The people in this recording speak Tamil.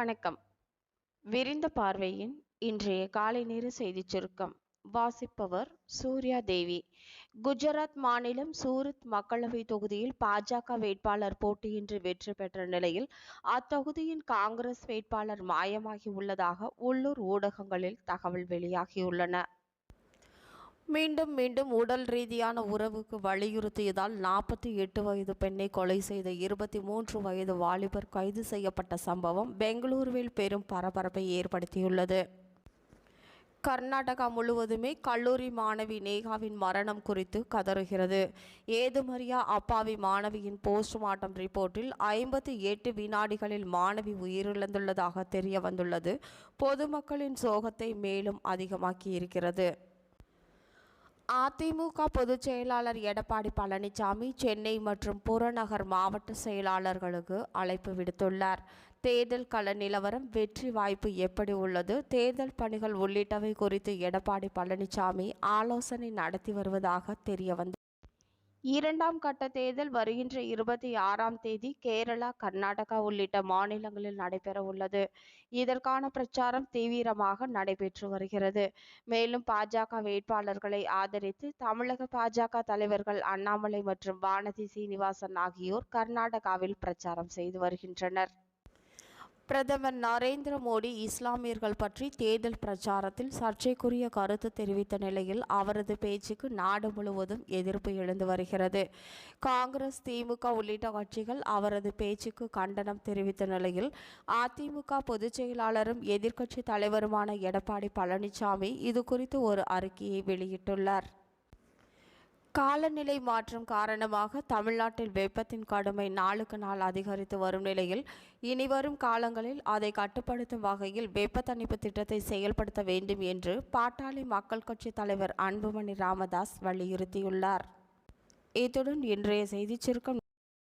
வணக்கம். விரிந்த பார்வையின் இன்றைய காலை நேர செய்திச் சுருக்கம் வாசிப்பவர் சூர்யா தேவி. குஜராத் மாநிலம் சூரத் மக்களவை தொகுதியில் பாஜக வேட்பாளர் போட்டியின்றி வெற்றி பெற்ற நிலையில் அத்தொகுதியின் காங்கிரஸ் வேட்பாளர் மாயமாகி உள்ளதாக உள்ளூர் ஊடகங்களில் தகவல் வெளியாகியுள்ளன. மீண்டும் மீண்டும் உடல் ரீதியான உறவுக்கு வலியுறுத்தியதால் 48 வயது பெண்ணை கொலை செய்த 23 வயது வாலிபர் கைது செய்யப்பட்ட சம்பவம் பெங்களூருவில் பெரும் பரபரப்பை ஏற்படுத்தியுள்ளது. கர்நாடகா முழுவதுமே கல்லூரி மாணவி நேகாவின் மரணம் குறித்து கதறுகிறது. ஏதுமறியா அப்பாவி மாணவியின் போஸ்ட்மார்ட்டம் ரிப்போர்ட்டில் 58 வினாடிகளில் மாணவி உயிரிழந்துள்ளதாக தெரிய வந்துள்ளது. பொதுமக்களின் சோகத்தை மேலும் அதிகமாக்கியிருக்கிறது. அதிமுக பொதுச் செயலாளர் எடப்பாடி பழனிசாமி சென்னை மற்றும் புறநகர் மாவட்ட செயலாளர்களுக்கு அழைப்பு விடுத்துள்ளார். தேர்தல் கள நிலவரம், வெற்றி வாய்ப்பு எப்படி உள்ளது, தேர்தல் பணிகள் உள்ளிட்டவை குறித்து எடப்பாடி பழனிசாமி ஆலோசனை நடத்தி வருவதாக தெரிய வந்தது. இரண்டாம் கட்ட தேர்தல் வருகின்ற 26ஆம் தேதி கேரளா, கர்நாடகா உள்ளிட்ட மாநிலங்களில் நடைபெற உள்ளது. இதற்கான பிரச்சாரம் தீவிரமாக நடைபெற்று வருகிறது. மேலும் பாஜக வேட்பாளர்களை ஆதரித்து தமிழக பாஜக தலைவர்கள் அண்ணாமலை மற்றும் வானதி சீனிவாசன் ஆகியோர் கர்நாடகாவில் பிரச்சாரம் செய்து வருகின்றனர். பிரதமர் நரேந்திர மோடி இஸ்லாமியர்கள் பற்றி தேர்தல் பிரச்சாரத்தில் சர்ச்சைக்குரிய கருத்து தெரிவித்த நிலையில் அவரது பேச்சுக்கு நாடு முழுவதும் எதிர்ப்பு எழுந்து வருகிறது. காங்கிரஸ், திமுக உள்ளிட்ட கட்சிகள் அவரது பேச்சுக்கு கண்டனம் தெரிவித்த நிலையில் அதிமுக பொதுச் செயலாளரும் எதிர்க்கட்சி தலைவருமான எடப்பாடி பழனிசாமி இது குறித்து ஒரு அறிக்கையை வெளியிட்டுள்ளார். காலநிலை மாற்றம் காரணமாக தமிழ்நாட்டில் வெப்பத்தின் கடுமை நாளுக்கு நாள் அதிகரித்து வரும் நிலையில் இனிவரும் காலங்களில் அதை கட்டுப்படுத்தும் வகையில் வெப்ப தணிப்பு திட்டத்தை செயல்படுத்த வேண்டும் என்று பாட்டாளி மக்கள் கட்சி தலைவர் அன்புமணி ராமதாஸ் வலியுறுத்தியுள்ளார். இத்துடன் இன்றைய செய்திச் சுருக்கம்